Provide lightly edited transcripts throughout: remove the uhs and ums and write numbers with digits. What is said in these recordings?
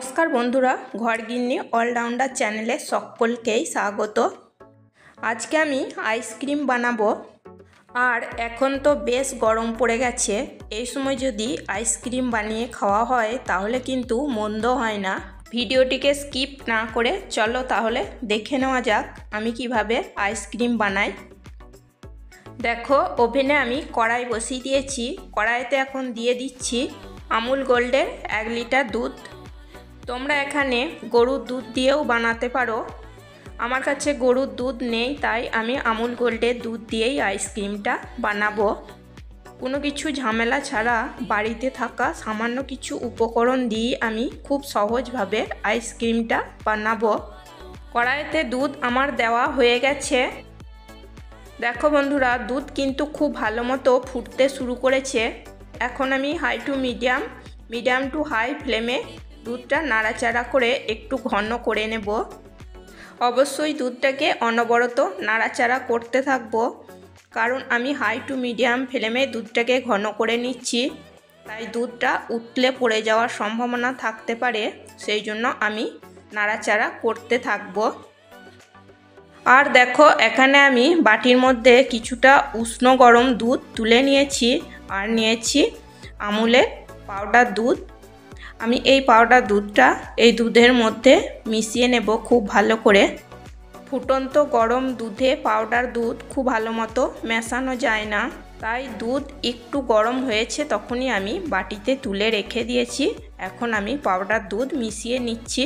নমস্কার বন্ধুরা, ঘরগিন্নি অলরাউন্ডার চ্যানেলে সকলকেই স্বাগত। আজকে আমি আইসক্রিম বানাবো। আর এখন তো বেশ গরম পড়ে গেছে, এই সময় যদি আইসক্রিম বানিয়ে খাওয়া হয় তাহলে কিন্তু মন্দ হয় না। ভিডিওটিকে স্কিপ না করে চলো তাহলে দেখে নেওয়া যাক আমি কিভাবে আইসক্রিম বানাই। দেখো, ওভেনে আমি কড়াই বসিয়ে দিয়েছি। কড়াইতে এখন দিয়ে দিচ্ছি আমুল গোল্ডের 1 লিটার দুধ। তোমরা এখানে গরুর দুধ দিয়েও বানাতে পারো। আমার কাছে গরুর দুধ নেই, তাই আমি আমুল গোল্ডের দুধ দিয়েই আইসক্রিমটা বানাবো। কোনো কিছু ঝামেলা ছাড়া বাড়িতে থাকা সামান্য কিছু উপকরণ দিয়ে আমি খুব সহজভাবে আইসক্রিমটা বানাবো। কড়াইতে দুধ আমার দেওয়া হয়ে গেছে। দেখো বন্ধুরা, দুধ কিন্তু খুব ভালো মতো ফুটতে শুরু করেছে। এখন আমি high to medium to high ফ্লেমে দুধটা নাড়াচাড়া করে একটু ঘন করে নেব। অবশ্যই দুধটাকে অনবরত নাড়াচাড়া করতে থাকবো, কারণ আমি হাই টু মিডিয়াম ফ্লেমে দুধটাকে ঘন করে নিচ্ছি। তাই দুধটা উতলে পড়ে যাওয়ার সম্ভাবনা থাকতে পারে, সেই জন্য আমি নাড়াচাড়া করতে থাকবো। আর দেখো, এখানে আমি বাটির মধ্যে কিছুটা উষ্ণ গরম দুধ তুলে নিয়েছি আর নিয়েছি আমুলের পাউডার দুধ। আমি এই পাউডার দুধটা এই দুধের মধ্যে মিশিয়ে নেব খুব ভালো করে। ফুটন্ত গরম দুধে পাউডার দুধ খুব ভালো মতো মেশানো যায় না, তাই দুধ একটু গরম হয়েছে তখনই আমি বাটিতে তুলে রেখে দিয়েছি। এখন আমি পাউডার দুধ মিশিয়ে নিচ্ছি।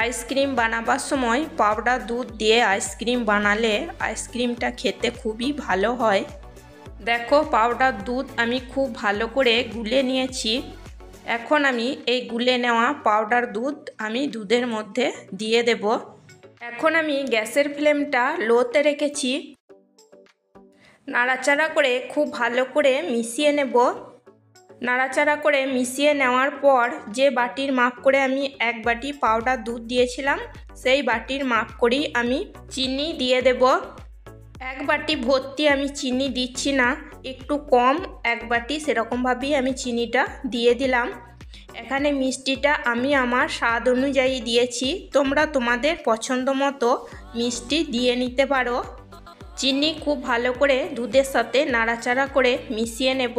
আইসক্রিম বানাবার সময় পাউডার দুধ দিয়ে আইসক্রিম বানালে আইসক্রিমটা খেতে খুবই ভালো হয়। দেখো, পাউডার দুধ আমি খুব ভালো করে গুলে নিয়েছি। এখন আমি এই গুলে নেওয়া পাউডার দুধ আমি দুধের মধ্যে দিয়ে দেব। এখন আমি গ্যাসের ফ্লেমটা লোতে রেখেছি। নাড়াচাড়া করে খুব ভালো করে মিশিয়ে নেব। নাড়াচাড়া করে মিশিয়ে নেওয়ার পর যে বাটির মাপ করে আমি 1 বাটি পাউডার দুধ দিয়েছিলাম, সেই বাটির মাপ করেই আমি চিনি দিয়ে দেব। 1 বাটি ভর্তি আমি চিনি দিচ্ছি না, একটু কম 1 বাটি সেরকমভাবেই আমি চিনিটা দিয়ে দিলাম। এখানে মিষ্টিটা আমি আমার স্বাদ অনুযায়ী দিয়েছি, তোমরা তোমাদের পছন্দ মতো মিষ্টি দিয়ে নিতে পারো। চিনি খুব ভালো করে দুধের সাথে নাড়াচাড়া করে মিশিয়ে নেব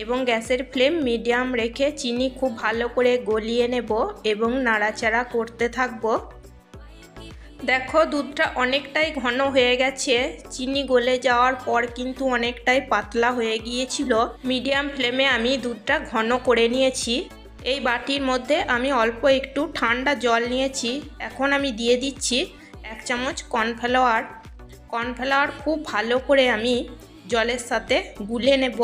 এবং গ্যাসের ফ্লেম মিডিয়াম রেখে চিনি খুব ভালো করে গলিয়ে নেব এবং নাড়াচাড়া করতে থাকবো। দেখো, দুধটা অনেকটাই ঘন হয়ে গেছে। চিনি গলে যাওয়ার পর কিন্তু অনেকটাই পাতলা হয়ে গিয়েছিল। মিডিয়াম ফ্লেমে আমি দুধটা ঘন করে নিয়েছি। এই বাটির মধ্যে আমি অল্প একটু ঠান্ডা জল নিয়েছি। এখন আমি দিয়ে দিচ্ছি 1 চামচ কর্নফ্লাওয়ার। কর্নফ্লাওয়ার খুব ভালো করে আমি জলের সাথে গুলে নেব।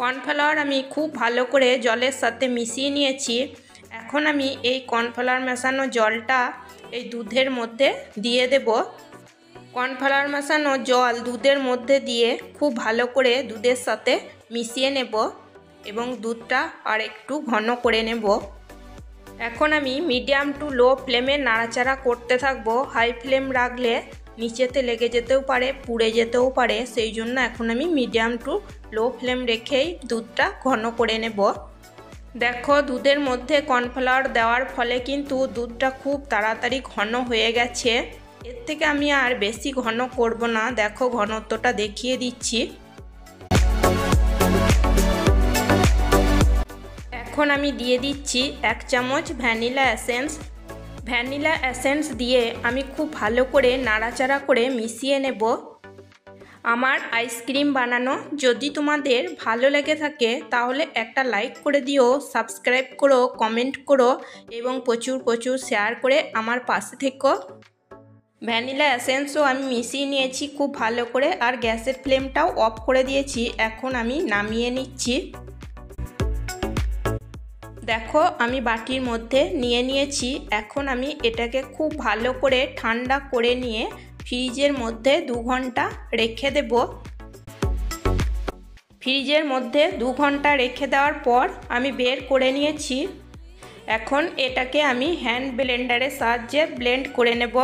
কর্নফ্লাওয়ার আমি খুব ভালো করে জলের সাথে মিশিয়ে নিয়েছি। এখন আমি এই কর্নফ্লাওয়ার মেশানো জলটা এই দুধের মধ্যে দিয়ে দেব। কর্নফ্লাওয়ার মেশানো জল দুধের মধ্যে দিয়ে খুব ভালো করে দুধের সাথে মিশিয়ে নেব এবং দুধটা আর একটু ঘন করে নেব। এখন আমি মিডিয়াম টু লো ফ্লেমে নাড়াচাড়া করতে থাকবো। হাই ফ্লেম রাখলে নিচেতে লেগে যেতেও পারে, পুড়ে যেতেও পারে, সেই জন্য এখন আমি মিডিয়াম টু লো ফ্লেম রেখেই দুধটা ঘন করে নেব। দেখো, দুধের মধ্যে কর্নফ্লাওয়ার দেওয়ার ফলে কিন্তু দুধটা খুব তাড়াতাড়ি ঘন হয়ে গেছে। এর থেকে আমি আর বেশি ঘন করব না। দেখো, ঘনত্বটা দেখিয়ে দিচ্ছি। এখন আমি দিয়ে দিচ্ছি 1 চামচ ভ্যানিলা এসেন্স। ভ্যানিলা এসেন্স দিয়ে আমি খুব ভালো করে নাড়াচাড়া করে মিশিয়ে নেব। আমার আইসক্রিম বানানো যদি তোমাদের ভালো লেগে থাকে তাহলে একটা লাইক করে দিও, সাবস্ক্রাইব করো, কমেন্ট করো এবং প্রচুর শেয়ার করে আমার পাশে থেকো। ভ্যানিলা এসেন্সও আমি মিশিয়ে নিয়েছি খুব ভালো করে, আর গ্যাসের ফ্লেমটাও অফ করে দিয়েছি। এখন আমি নামিয়ে নিচ্ছি। দেখো, আমি বাটির মধ্যে নিয়ে নিয়েছি। এখন আমি এটাকে খুব ভালো করে ঠান্ডা করে নিয়ে ফ্রিজের মধ্যে 2 ঘন্টা রেখে দেব। ফ্রিজের মধ্যে 2 ঘন্টা রেখে দেওয়ার পর আমি বের করে নিয়েছি। এখন এটাকে আমি হ্যান্ড ব্লেন্ডারের সাহায্যে ব্লেন্ড করে নেব।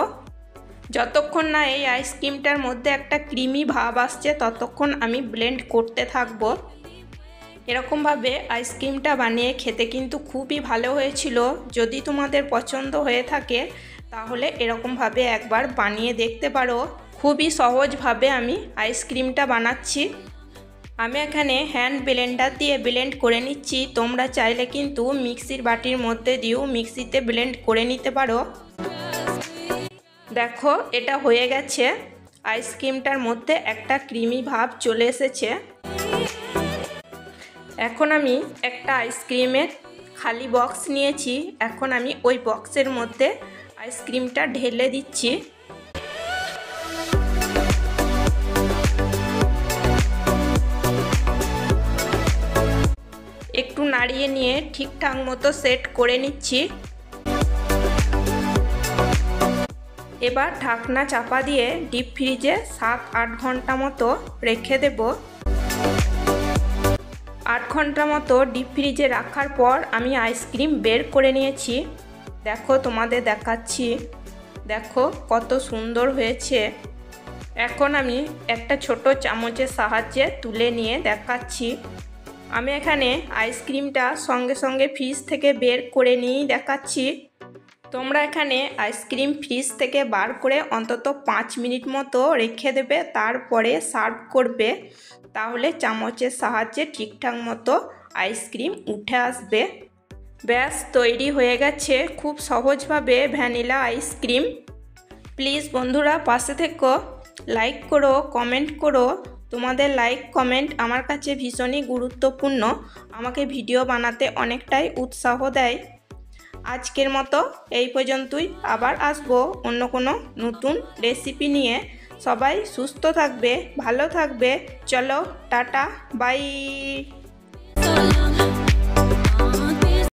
যতক্ষণ না এই আইসক্রিমটার মধ্যে একটা ক্রিমি ভাব আসছে ততক্ষণ আমি ব্লেন্ড করতে থাকবো। এরকমভাবে আইসক্রিমটা বানিয়ে খেতে কিন্তু খুবই ভালো হয়েছিল। যদি তোমাদের পছন্দ হয়ে থাকে তাহলে এরকমভাবে একবার বানিয়ে দেখতে পারো। খুবই সহজভাবে আমি আইসক্রিমটা বানাচ্ছি। আমি এখানে হ্যান্ড ব্লেন্ডার দিয়ে ব্লেন্ড করে নিচ্ছি। তোমরা চাইলে কিন্তু মিক্সির বাটির মধ্যে দিয়েও মিক্সিতে ব্লেন্ড করে নিতে পারো। দেখো এটা হয়ে গেছে। আইসক্রিমটার মধ্যে একটা ক্রিমি ভাব চলে এসেছে। এখন আমি একটা আইসক্রিমের খালি বক্স নিয়েছি। এখন আমি ওই বক্সের মধ্যে আইসক্রিমটা ঢেলে দিচ্ছি। একটু নাড়িয়ে নিয়ে ঠিকঠাক মতো সেট করে নিচ্ছি। এবার ঢাকনা চাপা দিয়ে ডিপ ফ্রিজে 7-8 ঘন্টা মতো রেখে দেব। 8 ঘন্টা মতো ডিপ ফ্রিজে রাখার পর আমি আইসক্রিম বের করে নিয়েছি। দেখো তোমাদের দেখাচ্ছি। দেখো কত সুন্দর হয়েছে। এখন আমি একটা ছোট চামচের সাহায্যে তুলে নিয়ে দেখাচ্ছি। আমি এখানে আইসক্রিমটা সঙ্গে সঙ্গে ফ্রিজ থেকে বের করে নিয়েই দেখাচ্ছি। তোমরা এখানে আইসক্রিম ফ্রিজ থেকে বার করে অন্তত 5 মিনিট মতো রেখে দেবে, তারপরে সার্ভ করবে। তাহলে চামচের সাহায্যে ঠিকঠাক মতো আইসক্রিম উঠে আসবে। ব্যাস তৈরি হয়ে গেছে খুব সহজভাবে ভ্যানিলা আইসক্রিম। প্লিজ বন্ধুরা পাশে থেকো, লাইক করো, কমেন্ট করো। তোমাদের লাইক কমেন্ট আমার কাছে ভীষণই গুরুত্বপূর্ণ, আমাকে ভিডিও বানাতে অনেকটাই উৎসাহ দেয়। আজকের মতো এই পর্যন্তই। আবার আসবো অন্য কোনো নতুন রেসিপি নিয়ে। সবাই সুস্থ থাকবে, ভালো থাকবে। চলো টাটা, বাই।